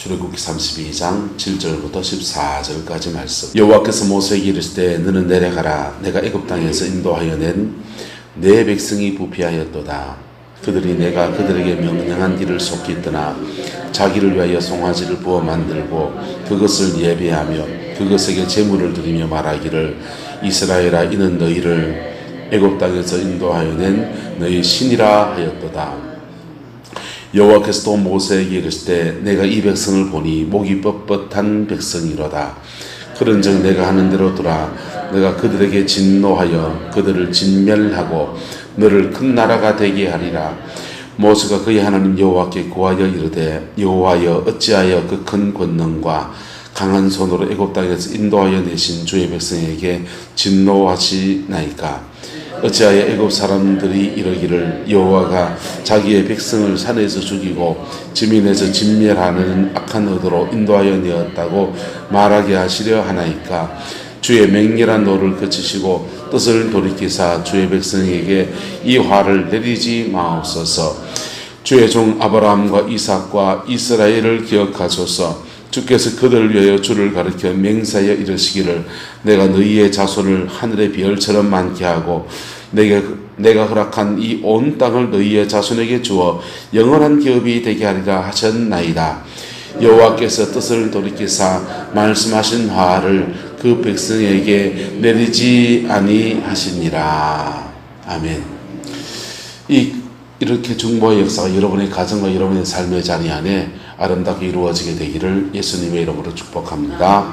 출애굽기 32장 7절부터 14절까지 말씀. 여호와께서 모세에게 이르실 때 너는 내려가라. 내가 애굽 땅에서 인도하여 낸 내 백성이 부패하였도다. 그들이 내가 그들에게 명령한 길을 속히 떠나 자기를 위하여 송아지를 부어 만들고 그것을 예배하며 그것에게 제물을 드리며 말하기를 이스라엘아 이는 너희를 애굽 땅에서 인도하여 낸 너희 신이라 하였도다. 여호와께서 또 모세에게 이르실 때 내가 이 백성을 보니 목이 뻣뻣한 백성이로다. 그런즉 내가 하는 대로 두라. 내가 그들에게 진노하여 그들을 진멸하고 너를 큰 나라가 되게 하리라. 모세가 그의 하나님 여호와께 구하여 이르되 여호와여 어찌하여 그 큰 권능과 강한 손으로 애굽 땅에서 인도하여 내신 주의 백성에게 진노하시나이까. 어찌하여 애굽 사람들이 이러기를 여호와가 자기의 백성을 산에서 죽이고 지민에서 진멸하는 악한 의도로 인도하여 내었다고 말하게 하시려 하나이까. 주의 맹렬한 노를 그치시고 뜻을 돌이키사 주의 백성에게 이 화를 내리지 마옵소서. 주의 종 아브라함과 이삭과 이스라엘을 기억하소서. 주께서 그들을 위하여 주를 가르쳐 맹세하여 이르시기를 내가 너희의 자손을 하늘의 별처럼 많게 하고 내가 허락한 이 온 땅을 너희의 자손에게 주어 영원한 기업이 되게 하리라 하셨나이다. 여호와께서 뜻을 돌이키사 말씀하신 화를 그 백성에게 내리지 아니하시니라. 아멘. 이렇게 중보의 역사가 여러분의 가정과 여러분의 삶의 자리 안에 아름답게 이루어지게 되기를 예수님의 이름으로 축복합니다.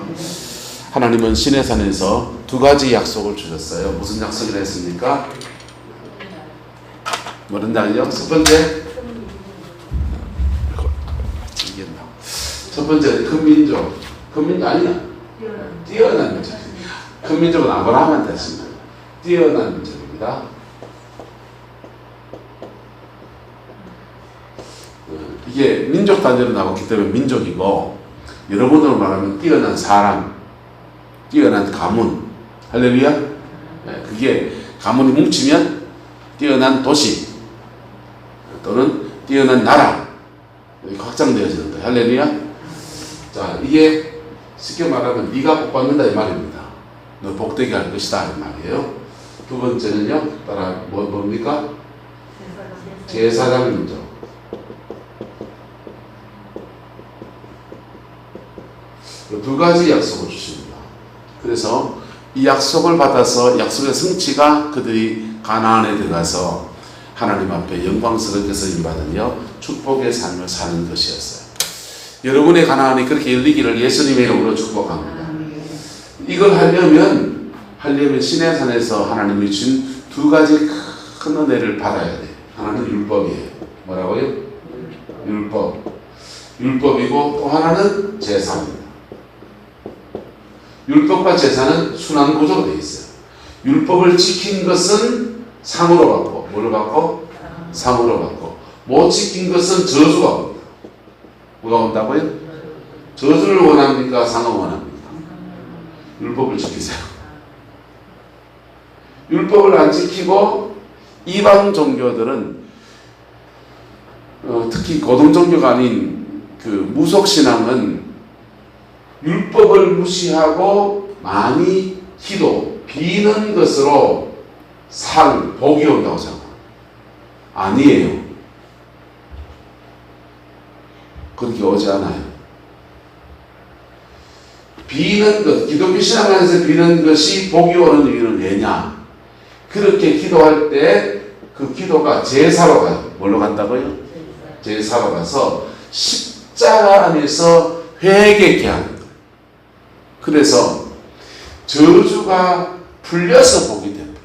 하나님은 시내산에서 두 가지 약속을 주셨어요. 무슨 약속을 했습니까? 뭐른다요? 첫 번째, 첫 번째 큰 민족. 큰 민족 아니야? 뛰어난 민족. 큰 민족은 아브라함한테 했습니다. 뛰어난 민족입니다. 이게 민족 단위로 나왔기 때문에 민족이고, 여러분으로 말하면 뛰어난 사람, 뛰어난 가문. 할렐루야. 그게 가문이 뭉치면 뛰어난 도시 또는 뛰어난 나라 이렇게 확장되어지는 거예요. 할렐루야. 자, 이게 쉽게 말하면 네가 복 받는다 이 말입니다. 너 복되게 할 것이다 이 말이에요. 두 번째는요, 따라 뭡니까? 제사장 민족. 두 가지 약속을 주십니다. 그래서 이 약속을 받아서 약속의 성취가 그들이 가나안에 들어가서 하나님 앞에 영광스럽게 쓰임받으며 축복의 삶을 사는 것이었어요. 여러분의 가나안이 그렇게 열리기를 예수님의 이름으로 축복합니다. 이걸 하려면 시내산에서 하나님이 준 두 가지 큰 은혜를 받아야 돼요. 하나는 율법이에요. 뭐라고요? 율법이고 또 하나는 제사입니다. 율법과 제사는 순환구조로 되어 있어요. 율법을 지킨 것은 상으로 받고, 뭘 받고? 상으로 받고. 못 지킨 것은 저주가 옵니다. 뭐가 온다고요? 저주를 원합니까? 상을 원합니까? 율법을 지키세요. 율법을 안 지키고 이방 종교들은 특히 고등 종교가 아닌 그 무속신앙은 율법을 무시하고 많이 기도, 비는 것으로 복이 온다고 생각합니다. 아니에요. 그렇게 오지 않아요. 비는 것, 기독교 신앙 안에서 비는 것이 복이 오는 이유는 왜냐? 그렇게 기도할 때 그 기도가 제사로 가요. 뭘로 간다고요? 제사로 가서 십자가 안에서 회개케 하는 거예요. 그래서 저주가 풀려서 복이 됩니다.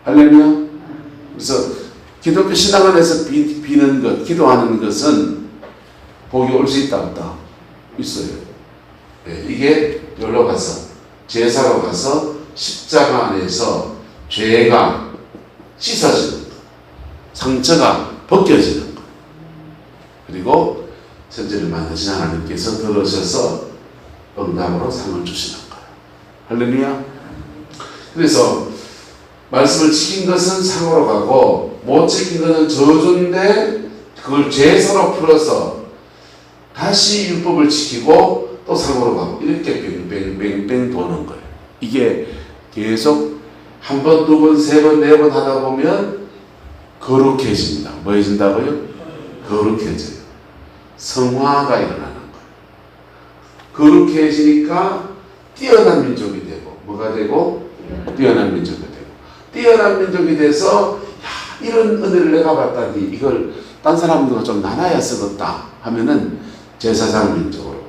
할렐루야. 그래서 기독교 신앙 안에서 비는 것, 기도하는 것은 복이 올 수 있다 없다? 있어요. 네, 이게 여기로 가서 제사로 가서 십자가 안에서 죄가 씻어지는 것, 상처가 벗겨지는 것, 그리고 천지를 만드신 하나님께서 들으셔서 응답으로 상을 주시는 거예요. 할렐루야. 그래서 말씀을 지킨 것은 상으로 가고 못 지킨 것은 저주인데 그걸 제사로 풀어서 다시 율법을 지키고 또 상으로 가고 이렇게 뺑뺑뺑뺑 도는 거예요. 이게 계속 한 번, 두 번, 세 번, 네 번 하다 보면 거룩해집니다. 뭐 해진다고요? 거룩해져요. 성화가 일어나는 거예요. 거룩해지니까 뛰어난 민족이 되고 뭐가 되고? 뛰어난 민족이 되고 뛰어난 민족이 돼서 야, 이런 은혜를 내가 받다니 이걸 딴 사람들과 좀 나눠야 쓰겠다 하면은 제사장 민족으로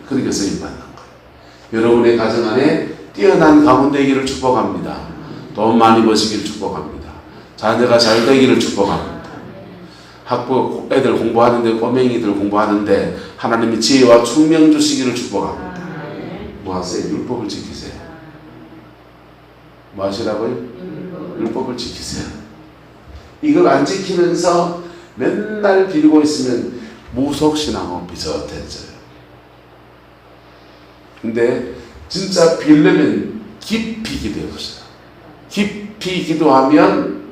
그렇게 쓰임받는 거예요. 여러분의 가정 안에 뛰어난 가문 되기를 축복합니다. 돈 많이 버시기를 축복합니다. 자녀가 잘 되기를 축복합니다. 학부 애들 공부하는데 꼬맹이들 공부하는데 하나님이 지혜와 총명 주시기를 축복합니다. 뭐 하세요? 율법을 지키세요. 뭐 하시라고요? 율법을 지키세요. 이걸 안 지키면서 맨날 빌고 있으면 무속신앙하고 비슷해져요. 근데 진짜 빌려면 깊이 기도해보세요. 깊이 기도하면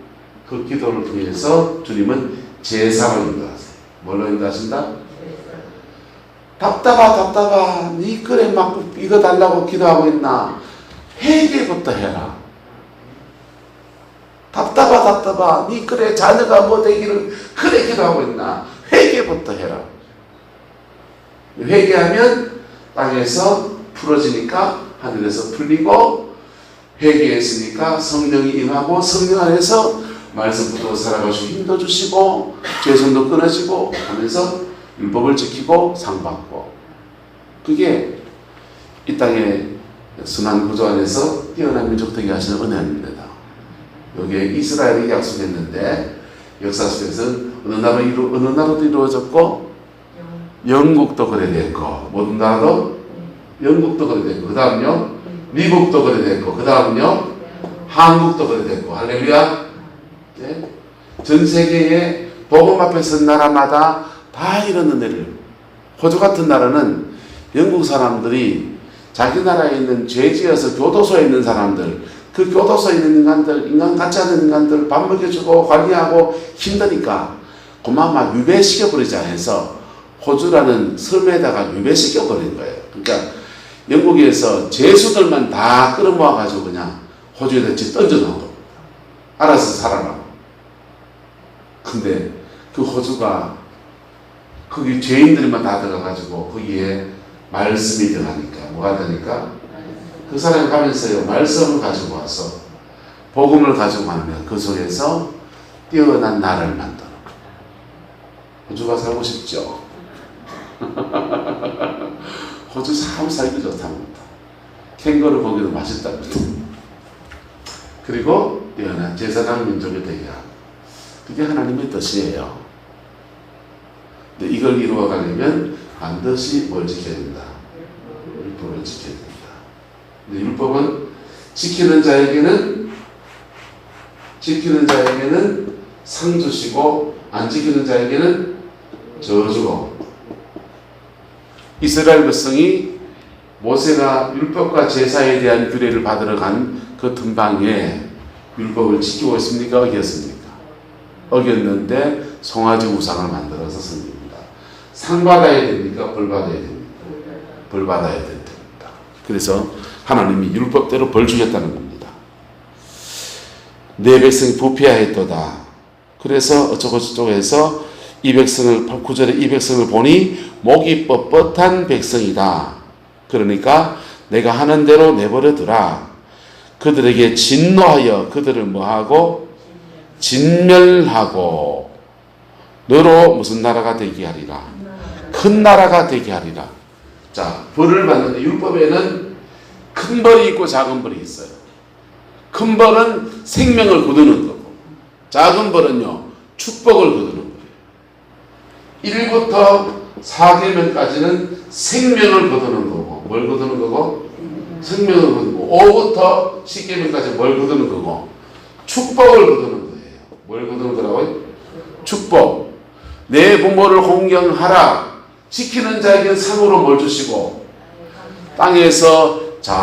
그 기도를 통해서 주님은 제사로 인도하세요. 뭘로 인도하신다? 답답하 니 그래 막 이거 달라고 기도하고 있나? 회개부터 해라. 답답하 니 그래 자녀가 뭐 되기를 그래 기도하고 있나? 회개부터 해라. 회개하면 땅에서 풀어지니까 하늘에서 풀리고 회개했으니까 성령이 임하고 성령 안에서 말씀 붙들고 살아가시고 힘도 주시고 죄손도 끊어지고 하면서 율법을 지키고 상받고 그게 이 땅의 순환 구조 안에서 뛰어난 민족 되게 하시는 은혜입니다. 여기에 이스라엘이 약속했는데 역사 속에서는 어느 나라도 이루어졌고 영국도 그래 됐고 모든 나라도 영국도 그래 됐고 그 다음요 미국도 그래 됐고 그 다음요 한국도 그래 됐고 할렐루야. 네? 전 세계의 복음 앞에 선 나라마다 다 이런 은혜를 호주 같은 나라는 영국 사람들이 자기 나라에 있는 죄지어서 교도소에 있는 사람들 그 교도소에 있는 인간들 인간 같지 않은 인간들 밥 먹여주고 관리하고 힘드니까 그만 막 유배시켜버리자 해서 호주라는 섬에다가 유배시켜버린 거예요. 그러니까 영국에서 죄수들만 다 끌어모아가지고 그냥 호주에다 던져놓은 겁니다. 알아서 살아라고. 근데 그 호주가 거기 죄인들만 다 들어가가지고 거기에 말씀이 들어가니까 뭐가 되니까 그 사람이 가면서요 말씀을 가지고 와서 복음을 가지고 가면 그 속에서 뛰어난 나라를 만들어. 호주가 살고 싶죠? 호주 참 살기 좋답니다. 캥거루 고기도 맛있답니다. 그리고 뛰어난 제사장 민족이 되게 하고 그게 하나님의 뜻이에요. 근데 이걸 이루어가려면 반드시 뭘 지켜야 된다? 율법을 지켜야 된다. 근데 율법은 지키는 자에게는 상 주시고 안 지키는 자에게는 저주고 이스라엘 백성이 모세가 율법과 제사에 대한 규례를 받으러 간 그 틈방에 율법을 지키고 있습니까? 어겼습니까? 어겼는데 송아지 우상을 만들어서 섬깁니다. 상 받아야 됩니까? 벌 받아야 됩니까? 벌 받아야 됩니다. 그래서 하나님이 율법대로 벌 주겠다는 겁니다. 내 백성이 부패하였도다. 그래서 어쩌고저쩌고 해서 이 백성을 9절에 이 백성을 보니 목이 뻣뻣한 백성이다. 그러니까 내가 하는 대로 내버려 두라. 그들에게 진노하여 그들을 뭐하고 진멸하고 너로 무슨 나라가 되게 하리라. 큰 나라가 되게 하리라. 자, 벌을 받는데 율법에는 큰 벌이 있고 작은 벌이 있어요. 큰 벌은 생명을 거두는 거고 작은 벌은요 축복을 거두는 거예요. 1부터 4계명까지는 생명을 거두는 거고 뭘 거두는 거고? 생명을 거두고 5부터 10계명까지 뭘 거두는 거고 축복을 거두는 거예요. 뭘 거두는 거라고요? 축복. 내 부모를 공경하라. 지키는 자에게 상으로 뭘 주시고 땅에서 잘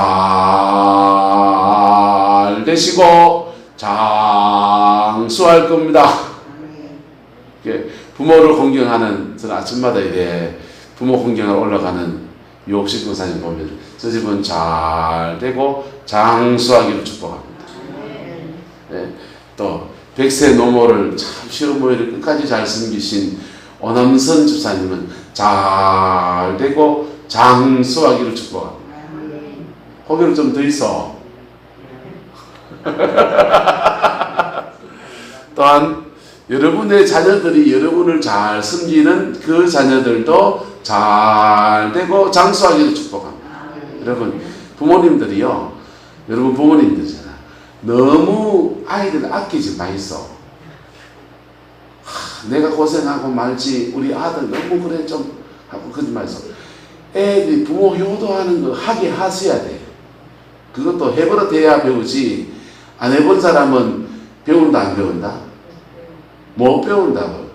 되시고 장수할 겁니다. 부모를 공경하는 저는 아침마다 이래 부모 공경을 올라가는 유옥식 권사님 보면 저 집은 잘 되고 장수하기를 축복합니다. 네. 또 백세 노모를 참 시어머니를 끝까지 잘 섬기신 오남선 집사님은 잘 되고 장수하기를 축복합니다. 거기를 좀 더 있어. 또한 여러분의 자녀들이 여러분을 잘 섬기는 그 자녀들도 잘 되고 장수하기를 축복합니다. 여러분 부모님들이요, 여러분 부모님들이잖아, 너무 아이들 아끼지 마이소. 내가 고생하고 말지 우리 아들 너무 그래 좀 하고 그러지 마이소. 애들이 부모 효도하는 거 하게 하셔야 돼. 그것도 해버릇해야 배우지, 안 해본 사람은 배운다 안 배운다? 못 배운다고.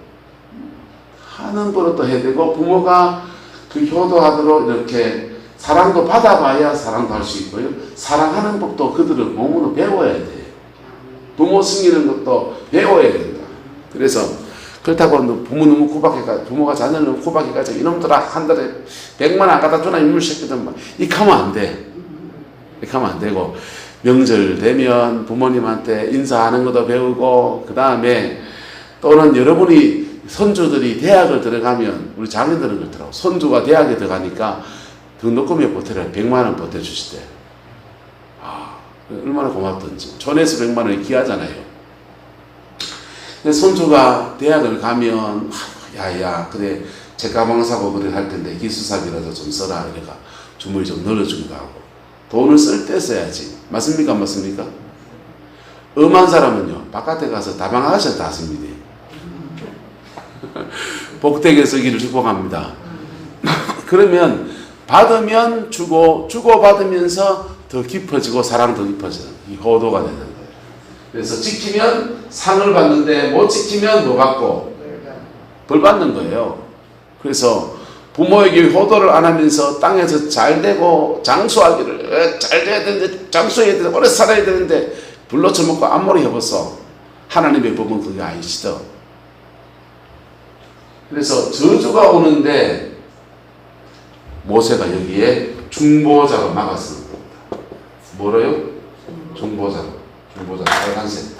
하는 버릇도 해야 되고, 부모가 그 효도하도록 이렇게 사랑도 받아봐야 사랑도 할 수 있고요, 사랑하는 법도 그들을 몸으로 배워야 돼. 부모 승리는 것도 배워야 된다. 그래서 그렇다고 부모 너무 구박해가, 부모가 자녀를 너무 구박해가지고 이놈들아 한 달에 100만 원 안 갖다 주나 인물 새끼들 막 이렇게 하면 안 돼. 이렇게 하면 안 되고, 명절 되면 부모님한테 인사하는 것도 배우고, 그 다음에 또는 여러분이 손주들이 대학을 들어가면, 우리 자녀들은 그렇더라고. 손주가 대학에 들어가니까 등록금에 보태를 100만 원 보태주시대. 아, 얼마나 고맙던지. 촌에서 100만 원이 귀하잖아요. 근데 손주가 대학을 가면, 야야, 그래, 제 가방 사고 그래 할 텐데 기숙사비라도 좀 써라. 이래가 주머니 좀 넣어주기도 하고. 돈을 쓸 때 써야지. 맞습니까? 안 맞습니까? 엄한 사람은요, 바깥에 가서 다방 아가씨 다 씁니다. 복되게 쓰기를 축복합니다. 그러면 받으면 주고, 주고 받으면서 더 깊어지고 사랑 더 깊어지는 이 호도가 되는 거예요. 그래서 지키면 상을 받는데 못 지키면 뭐 받고? 벌 받는 거예요. 그래서 부모에게 효도를 안 하면서 땅에서 잘 되고 장수하기를, 잘 돼야 되는데, 장수해야 되는데, 오래 살아야 되는데 불러쳐먹고 앞머리 해봤어. 하나님의 법은 그게 아니시더. 그래서 저주가 오는데 모세가 여기에 중보자로 막았습니다. 뭐래요? 중보자로. 빨간색.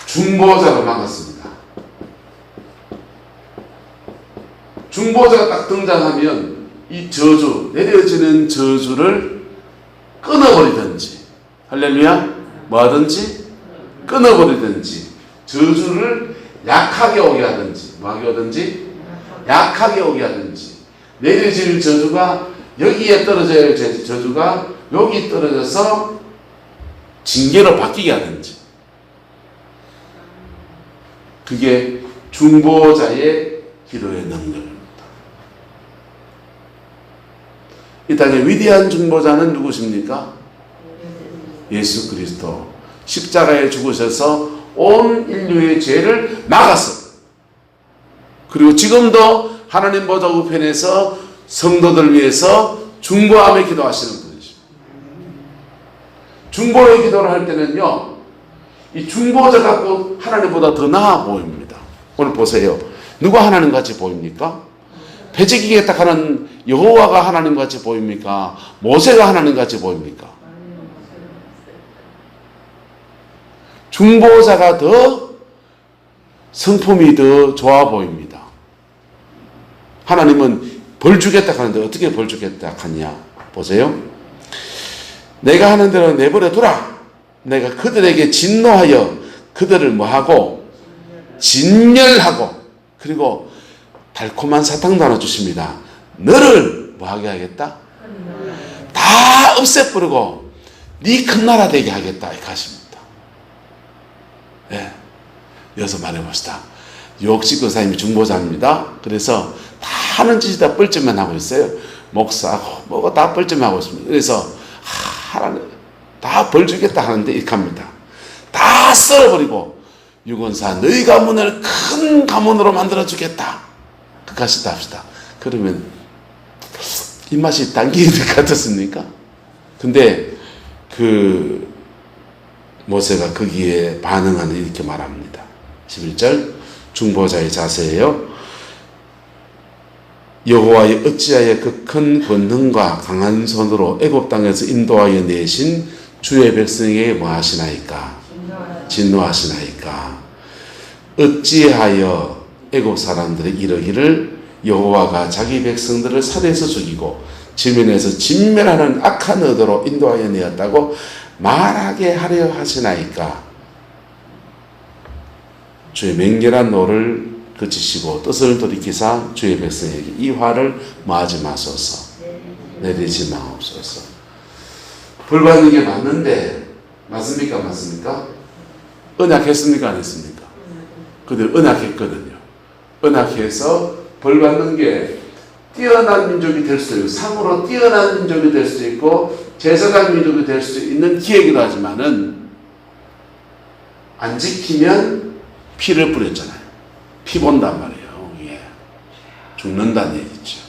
중보자로 막았습니다. 중보자가 딱 등장하면 이 저주, 내려지는 저주를 끊어버리든지, 할렐루야, 뭐 하든지 끊어버리든지, 저주를 약하게 오게 하든지, 뭐 하게 하든지 약하게 오게 하든지, 내려질 저주가 여기에 떨어져야 할 저주가 여기 떨어져서 징계로 바뀌게 하든지, 그게 중보자의 기도의 능력입니다. 이 땅의 위대한 중보자는 누구십니까? 예수 그리스도. 십자가에 죽으셔서 온 인류의 죄를 막았어. 그리고 지금도 하나님 보좌 우편에서 성도들 위해서 중보함에 기도하시는 분이십니다. 중보의 기도를 할 때는요, 이 중보자가 꼭 하나님보다 더 나아 보입니다. 오늘 보세요. 누가 하나님같이 보입니까? 패지기에 딱 하는 여호와가 하나님같이 보입니까? 모세가 하나님같이 보입니까? 중보자가 더 성품이 더 좋아 보입니다. 하나님은 벌 주겠다 하는데 어떻게 벌 주겠다 하냐? 보세요. 내가 하는 대로 내버려 두라. 내가 그들에게 진노하여 그들을 뭐하고? 진멸하고, 그리고 달콤한 사탕도 하나 주십니다. 너를 뭐하게 하겠다? 다 없애버리고 네 큰 나라 되게 하겠다 이렇게 하십니다. 네. 이어서 말해봅시다. 유옥식 권사님이 중보자입니다. 그래서 다 하는 짓이 다 뻘쭘만 하고 있어요. 목사하고 뭐고 다 뻘쭘하고 있습니다. 그래서 하나님 다 벌 주겠다 하는데 이렇게 합니다. 다 썰어버리고, 유권사 너희 가문을 큰 가문으로 만들어 주겠다 그까짓 합시다. 그러면 입맛이 당기는 것 같았습니까? 근데 그 모세가 거기에 반응하는 이렇게 말합니다. 11절 중보자의 자세예요. 여호와의 어찌하여 그 큰 권능과 강한 손으로 애굽 땅에서 인도하여 내신 주의 백성에게 뭐하시나이까? 진노하시나이까? 어찌하여 애굽 사람들이 이러기를 여호와가 자기 백성들을 사대에서 죽이고 지면에서 진멸하는 악한 의도로 인도하여 내었다고 말하게 하려 하시나이까? 주의 맹렬한 노를 그치시고 뜻을 돌이키사 주의 백성에게 이 화를 마하지 마소서. 내리지 마옵소서. 벌 받는 게 맞는데 맞습니까? 맞습니까? 언약했습니까? 안 했습니까? 그들 언약했거든요. 언약해서 벌 받는 게 뛰어난 민족이 될 수도 있고 상으로 뛰어난 민족이 될 수도 있고 제사장 민족이 될 수도 있는 기회이기도 하지만은 안 지키면 피를 뿌렸잖아요. 피 본단 말이에요. 예. 죽는다는 얘기죠.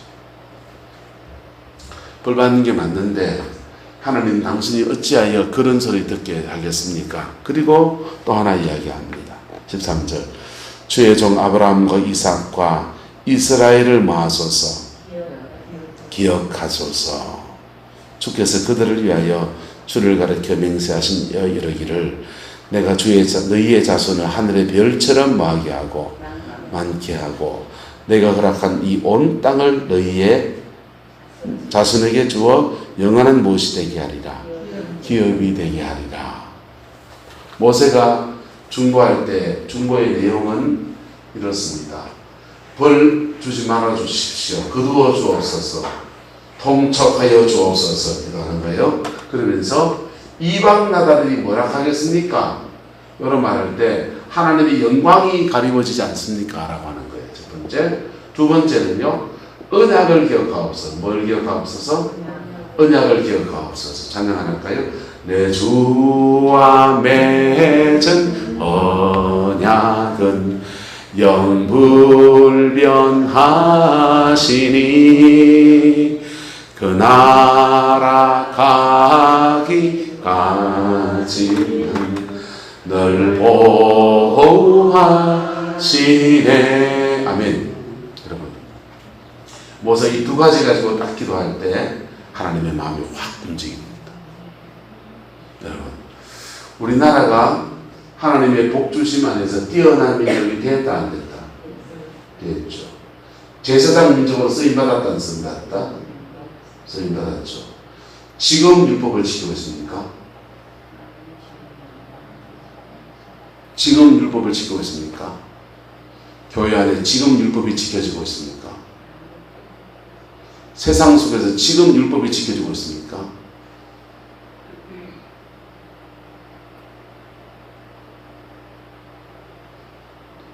벌 받는 게 맞는데 하나님 당신이 어찌하여 그런 소리 듣게 하겠습니까? 그리고 또 하나 이야기합니다. 13절 주의 종 아브라함과 이삭과 이스라엘을 모아소서 기억하소서. 주께서 그들을 위하여 주를 가르쳐 맹세하신 이르기를 내가 너희의 자손을 하늘의 별처럼 모하게 하고 많게 하고 내가 허락한 이 온 땅을 너희의 자손에게 주어 영원한 무엇이 되게 하리라. 기업이 되게 하리라. 모세가 중보할 때 중보의 내용은 이렇습니다. 벌 주지 말아 주십시오. 거두어 주옵소서. 통촉하여 주옵소서. 기도하는 거예요. 그러면서 이방 나라들이 뭐라 하겠습니까? 이런 말할 때 하나님의 영광이 가리워지지 않습니까? 라고 하는 거예요. 첫 번째. 두 번째는요. 언약을 기억하옵소서. 뭘 기억하옵소서? 언약을 기억하옵소서. 찬양할까요? 내 주와 맺은 언약은 영불변하시니 그 나라 가기까지는 늘 보호하시네. 아멘. 여러분, 모세 이 두 가지 가지고 딱 기도할 때 하나님의 마음이 확 움직입니다. 여러분, 우리나라가 하나님의 복주심 안에서 뛰어난 민족이 됐다 안 됐다? 됐죠. 제사장 민족으로 쓰임받았다 안 쓰임받았다? 쓰임받았죠. 지금 율법을 지키고 있습니까? 지금 율법을 지키고 있습니까? 교회 안에 지금 율법이 지켜지고 있습니까? 세상 속에서 지금 율법이 지켜지고 있습니까?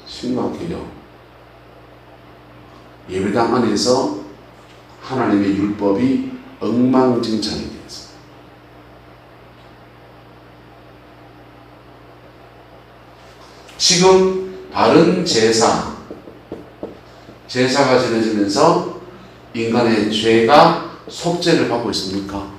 심각해요. 예배당 안에서 하나님의 율법이 엉망진창이 되었습니다. 지금 바른 제사가 지내지면서 인간의 죄가 속죄를 받고 있습니까?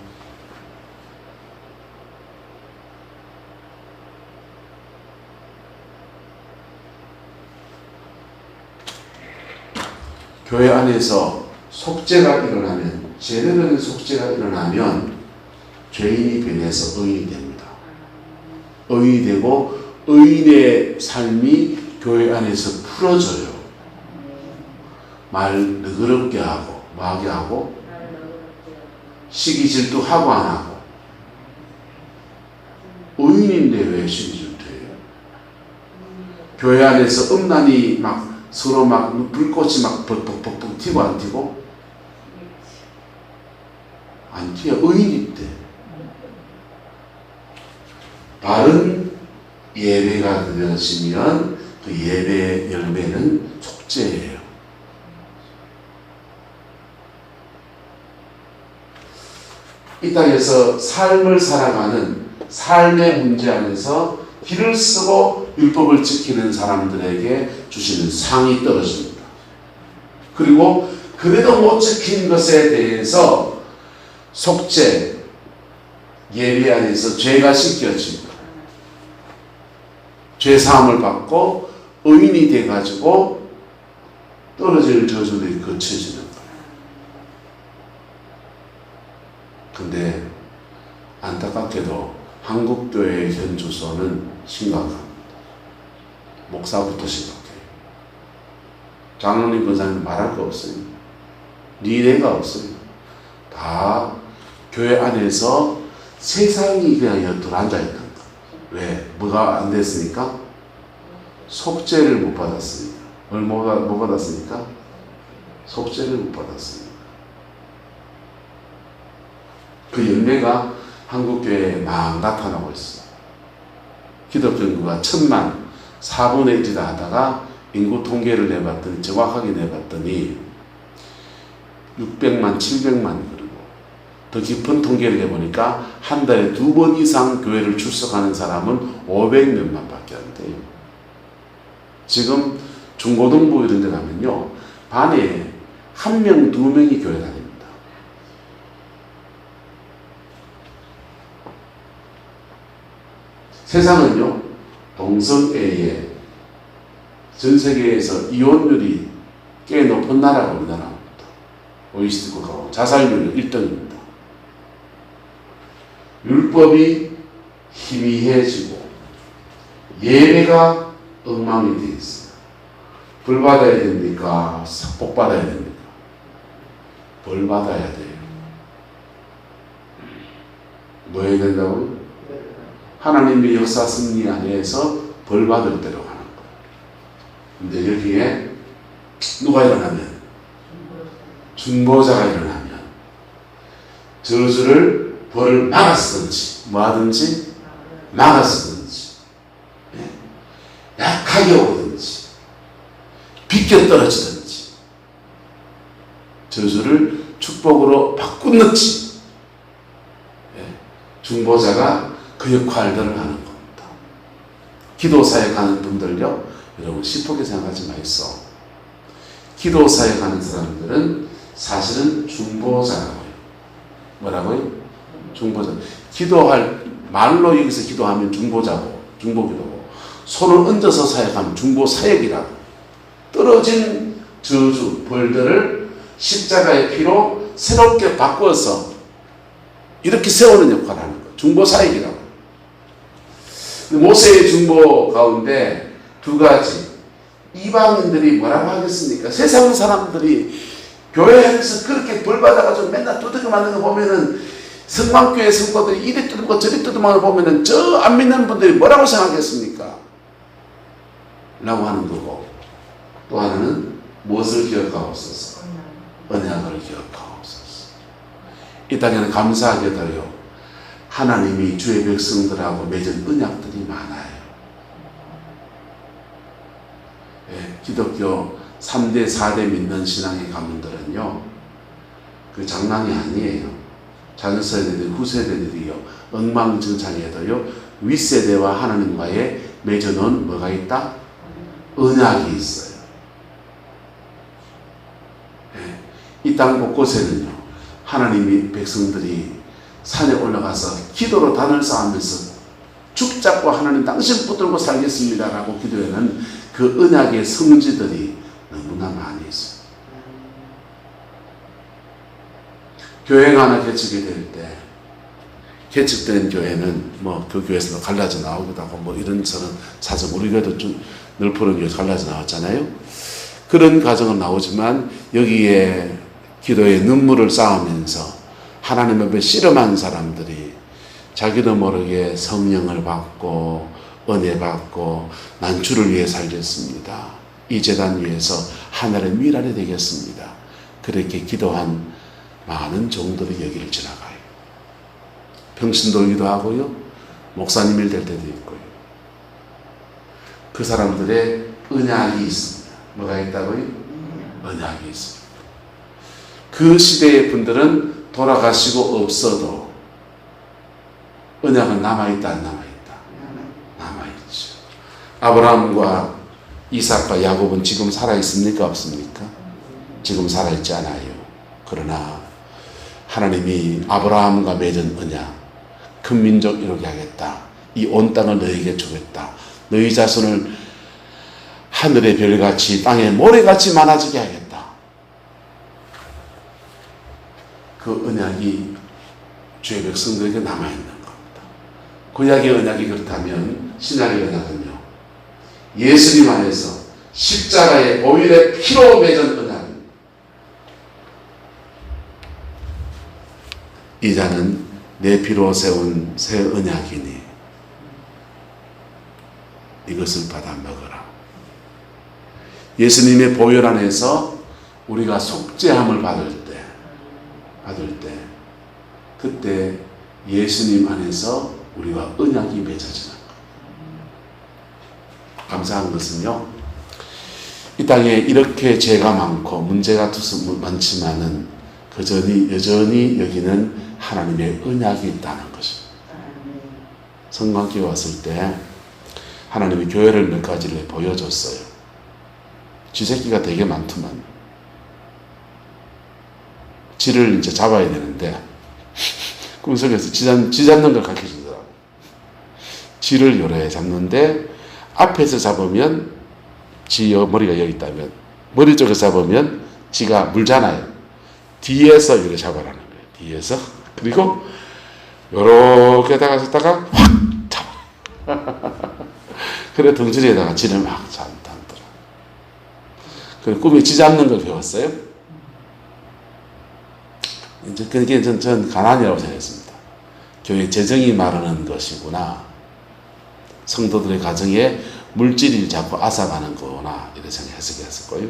교회 안에서 속죄가 일어나면, 제대로 된 속죄가 일어나면 죄인이 변해서 의인이 됩니다. 의인이 되고 의인의 삶이 교회 안에서 풀어져요. 말 너그럽게 하고 마하게 하고 시기 질투하고 안 하고. 의인인데 왜 시기 질투해요? 교회 안에서 음란이 막 서로 막 불꽃이 막 벅벅벅 튀고 안 튀고? 안 튀어. 의인일 때. 바른 예배가 되어지면 그 예배 열매는 속죄예요. 이 땅에서 삶을 살아가는 삶의 문제 안에서 길을 쓰고 율법을 지키는 사람들에게 주시는 상이 떨어집니다. 그리고 그래도 못 지킨 것에 대해서 속죄, 예배 안에서 죄가 씻겨지고 죄 사함을 받고 의인이 돼가지고 떨어질 저주들이 거쳐지는 거예요. 근데 안타깝게도 한국교회의 현 주소는 심각합니다. 목사부터 심각해요. 장로님, 권사님 말할 거 없어요. 니네가 없어요. 다 교회 안에서 세상이 그냥 들어앉아있는 거. 왜? 뭐가 안 됐으니까? 속죄를 못 받았으니까. 못 받았으니까? 속죄를 못 받았으니까. 그 열매가 한국교회에 막 나타나고 있어요. 기독교 인구가 1000만, 4분의 1이다 하다가 인구 통계를 내봤더니, 정확하게 내봤더니 600만, 700만, 그리고 더 깊은 통계를 해보니까 한 달에 2번 이상 교회를 출석하는 사람은 500명만 밖에 안 돼요. 지금 중고등부 이런 데 가면요, 반에 1명, 2명이 교회 다닙니다. 세상은요, 동성애에 전 세계에서 이혼율이 꽤 높은 나라가 우리나라입니다. OECD 국가고 자살률은 1등입니다. 율법이 희미해지고 예배가 엉망이 되어 있어요. 벌 받아야 됩니까? 복 받아야 됩니까? 벌 받아야 돼요. 뭐 해야 된다고요? 하나님의 역사 승리 안에서 벌 받을 대로 가는 거예요. 근데 여기에 누가 일어나면, 중보자가 일어나면 저주를 벌을 막아쓰든지 뭐하든지 막아쓰든지, 약하게 오든지 비껴 떨어지든지 저주를 축복으로 바꾸는지, 중보자가 그 역할들을 하는 겁니다. 기도 사역하는 분들요, 여러분 시프게 생각하지 마이소. 기도 사역하는 사람들은 사실은 중보자라고요. 뭐라고요? 중보자. 기도할, 말로 여기서 기도하면 중보자고, 중보기도고, 손을 얹어서 사역하면 중보사역이라고. 떨어진 저주, 벌들을 십자가의 피로 새롭게 바꿔서 이렇게 세우는 역할을 하는 거예요. 중보사역이라고. 모세의 중보 가운데 두 가지. 이방인들이 뭐라고 하겠습니까? 세상 사람들이 교회 안에서 그렇게 벌 받아가지고 맨날 두들겨 맞는 거 보면은, 성만교회 성도들이 이리 뜯고 저리 뜯어먹는 거 보면은 저 안 믿는 분들이 뭐라고 생각하겠습니까? 라고 하는 거고, 또 하나는 무엇을 기억하옵소서? 언약을 기억하옵소서. 이 땅에는 감사하게도요, 하나님이 주의 백성들하고 맺은 언약들이 많아요. 기독교 3대, 4대 믿는 신앙의 가문들은요, 그 장난이 아니에요. 자녀세대들, 후세대들이요, 엉망진창에도요, 윗세대와 하나님과의 맺어놓은 뭐가 있다? 언약이 있어요. 이 땅 곳곳에는요, 하나님이 백성들이 산에 올라가서 기도로 단을 쌓으면서 죽 잡고 하나님 당신 붙들고 살겠습니다 라고 기도하는 그 언약의 성지들이 너무나 많이 있어요. 교회가 하나 개척이 될 때, 개척된 교회는 뭐 그 교회에서 갈라져 나오기도 하고 뭐 이런 사정, 우리 교회도 좀 넓은 교회에서 갈라져 나왔잖아요. 그런 과정은 나오지만 여기에 기도에 눈물을 쌓으면서 하나님 앞에 씨름한 사람들이 자기도 모르게 성령을 받고 은혜 받고 난 주를 위해 살겠습니다. 이 제단 위에서 하늘의 미랄이 되겠습니다. 그렇게 기도한 많은 종들이 여기를 지나가요. 평신도이기도 하고요, 목사님이 될 때도 있고요. 그 사람들의 언약이 있습니다. 뭐가 있다고요? 언약이 있습니다. 그 시대의 분들은 돌아가시고 없어도 언약은 남아있다, 안 남아있다? 남아있죠. 아브라함과 이삭과 야곱은 지금 살아있습니까? 없습니까? 지금 살아있지 않아요. 그러나 하나님이 아브라함과 맺은 언약, 큰 민족 이루게 하겠다. 이 온 땅을 너에게 주겠다. 너희 자손을 하늘의 별같이 땅의 모래같이 많아지게 하겠다. 그 언약이 주의 백성들에게 남아있는 겁니다. 구약의 언약이 그렇다면 신약의 언약은요, 예수님 안에서 십자가의 보혈의 피로 맺은 언약입니다. 이 잔은 내 피로 세운 새 언약이니 이것을 받아 먹어라. 예수님의 보혈 안에서 우리가 속죄함을 받을 때 그때 예수님 안에서 우리와 언약이 맺어지는 것. 감사한 것은요, 이 땅에 이렇게 죄가 많고 문제가 많지만은 여전히 여기는 하나님의 언약이 있다는 것입니다. 성관교회 왔을 때 하나님이 교회를 몇 가지를 보여줬어요. 쥐새끼가 되게 많더만. 쥐를 이제 잡아야 되는데 꿈속에서 쥐 잡는 걸 가르쳐주더라고. 쥐를 요래 잡는데 앞에서 잡으면 쥐 머리가 여기 있다면, 머리 쪽에서 잡으면 쥐가 물잖아요. 뒤에서 이렇게 잡아라는 거예요. 뒤에서. 그리고 요렇게 다가섰다가 확 잡아. 그래 덩치리에다가 쥐를 막 잡더라. 그 꿈에 쥐 잡는 걸 배웠어요. 이제 그게 전 가난이라고 생각했습니다. 교회 재정이 마르는 것이구나. 성도들의 가정에 물질이 자꾸 앗아가는 거구나. 이렇게 해석했을 거예요.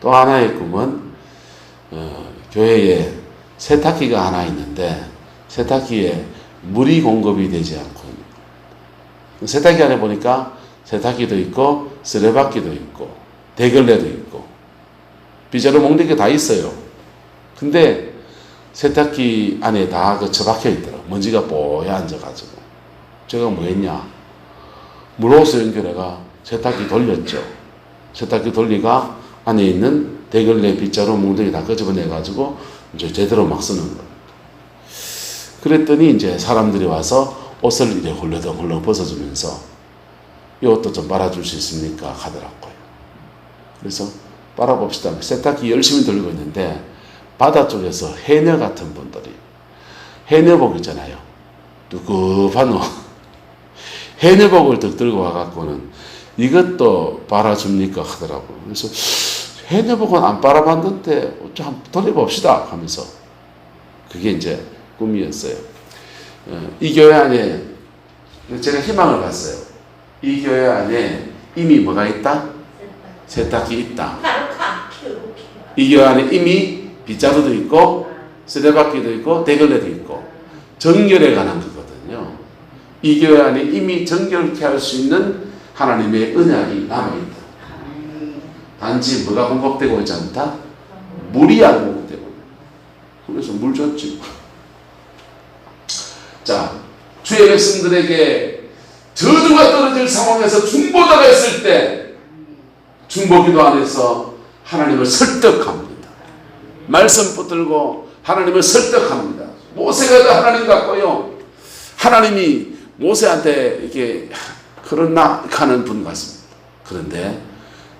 또 하나의 꿈은 교회에 세탁기가 하나 있는데 세탁기에 물이 공급이 되지 않고, 세탁기 안에 보니까 세탁기도 있고 쓰레받기도 있고 대걸레도 있고 빗자루 몽둥이 게 다 있어요. 근데 세탁기 안에 다 처박혀 있더라고. 먼지가 뽀얗게 앉아가지고. 제가 뭐 했냐, 물호스 연결해가 세탁기 돌렸죠. 세탁기 돌리가 안에 있는 대걸레 빗자루 몽둥이 다 끄집어내가지고 이제 제대로 막 쓰는 거예요. 그랬더니 이제 사람들이 와서 옷을 이제 훌러덩훌러 벗어주면서 이 옷도 좀 빨아줄 수 있습니까? 하더라고요. 그래서 빨아봅시다. 세탁기 열심히 돌리고 있는데 바다 쪽에서 해녀 같은 분들이, 해녀복 있잖아요. 두껍한 옷. 해녀복을 더 들고 와갖고는 이것도 빨아줍니까? 하더라고요. 그래서 해녀복은 안 빨아봤는데 한번 돌려봅시다 하면서, 그게 이제 꿈이었어요. 이 교회 안에 제가 희망을 봤어요. 이 교회 안에 이미 뭐가 있다? 세탁기 있다. 이 교회 안에 이미 빗자루도 있고 쓰레받기도 있고 대걸레도 있고 정결에 관한 거거든요. 이 교회 안에 이미 정결케 할 수 있는 하나님의 언약이 남아있다. 단지 뭐가 공급되고 있지 않다? 물이 안 공급되고 있다. 그래서 물 줬지. 자, 주의 백성들에게 저주가 떨어질 상황에서 중보자가 있을 때 중보기도 안에서 하나님을 설득합니다. 말씀 붙들고 하나님을 설득합니다. 모세가 하나님 같고요, 하나님이 모세한테 이렇게 그러나 하는 분 같습니다. 그런데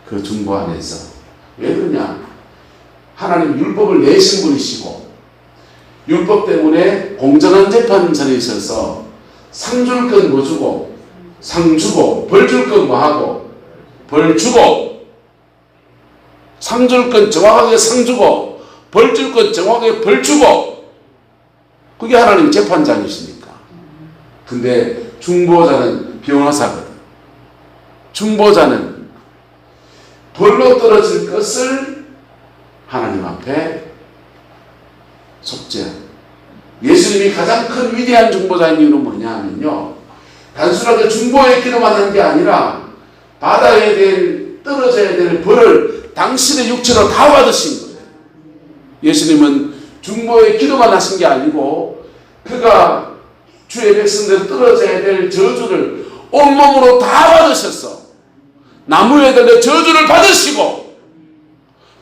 그 중보 안에서 왜 그러냐, 하나님 율법을 내신 분이시고 율법 때문에 공정한 재판선에 있어서 상 줄 건 뭐 주고, 상 주고, 벌 줄 건 뭐 하고, 벌 주고, 상 줄 건 정확하게 상 주고, 벌 줄 건 정확하게 벌 주고, 그게 하나님 재판장이시니까. 근데 중보자는 변호사거든. 중보자는 벌로 떨어질 것을 하나님 앞에 속죄. 예수님이 가장 큰 위대한 중보자인 이유는 뭐냐 하면요, 단순하게 중보의 기도만 한 게 아니라 받아야 될, 떨어져야 될 벌을 당신의 육체로 다 받으신 거예요. 예수님은 중보의 기도만 하신 게 아니고 그가 주의 백성들 떨어져야 될 저주를 온몸으로 다 받으셨어. 나무에 달려 저주를 받으시고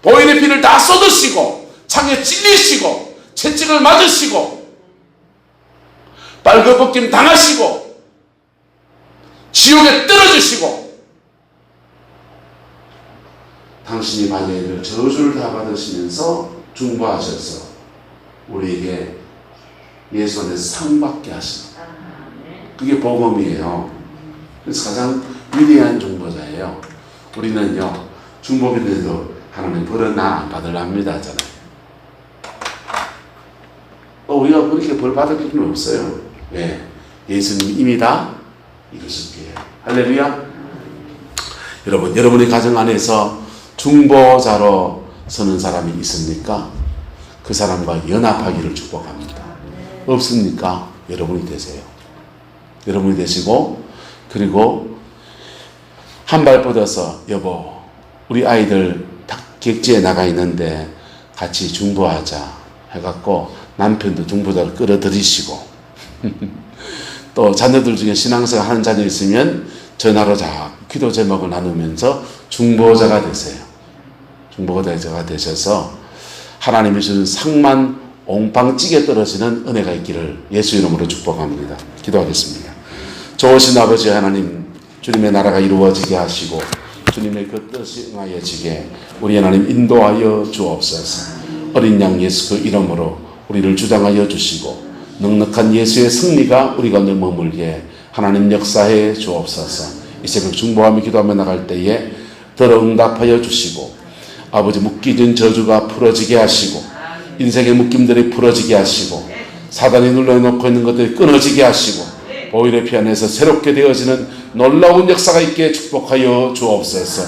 보혈의 피를 다 쏟으시고 창에 찔리시고 채찍을 맞으시고 빨개벗김 당하시고 지옥에 떨어지시고 당신이 받아야 될 저주를 다 받으시면서 중보하셔서 우리에게 예수 안에서 상 받게 하시는 거예요. 그게 복음이에요. 그래서 가장 위대한 중보자예요. 우리는요, 중보기도해도 하나님 벌은 나 안 받으랍니다 하잖아요. 우리가 그렇게 벌 받을 필요는 없어요. 왜? 예수님이 이미 다 이루셨기에. 할렐루야. 여러분, 여러분의 가정 안에서 중보자로 서는 사람이 있습니까? 그 사람과 연합하기를 축복합니다. 없습니까? 여러분이 되세요. 여러분이 되시고, 그리고 한 발 뻗어서 여보, 우리 아이들 객지에 나가 있는데 같이 중보하자 해갖고 남편도 중보자를 끌어들이시고 또 자녀들 중에 신앙생활 하는 자녀 있으면 전화로 기도 제목을 나누면서 중보자가 되세요. 중보자가 되셔서 하나님이 주는 상만 옹팡찌게 떨어지는 은혜가 있기를 예수 이름으로 축복합니다. 기도하겠습니다. 좋으신 아버지 하나님, 주님의 나라가 이루어지게 하시고 주님의 그 뜻이 응하여지게 우리 하나님 인도하여 주옵소서. 어린 양 예수 그 이름으로 우리를 주장하여 주시고 넉넉한 예수의 승리가 우리 가운데 머물게 하나님 역사해 주옵소서. 이 새벽 중보하며 기도하며 나갈 때에 들어 응답하여 주시고 아버지 묶이진 저주가 풀어지게 하시고 인생의 묶임들이 풀어지게 하시고 사단이 눌러놓고 있는 것들이 끊어지게 하시고 보혈의 피 안에서 새롭게 되어지는 놀라운 역사가 있게 축복하여 주옵소서.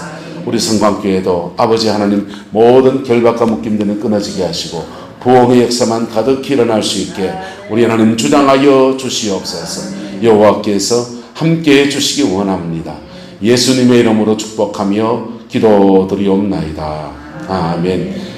우리 성광교회도 아버지 하나님 모든 결박과 묶임들은 끊어지게 하시고 부흥의 역사만 가득히 일어날 수 있게 우리 하나님 주장하여 주시옵소서. 여호와께서 함께해 주시기 원합니다. 예수님의 이름으로 축복하며 기도드리옵나이다. 아멘.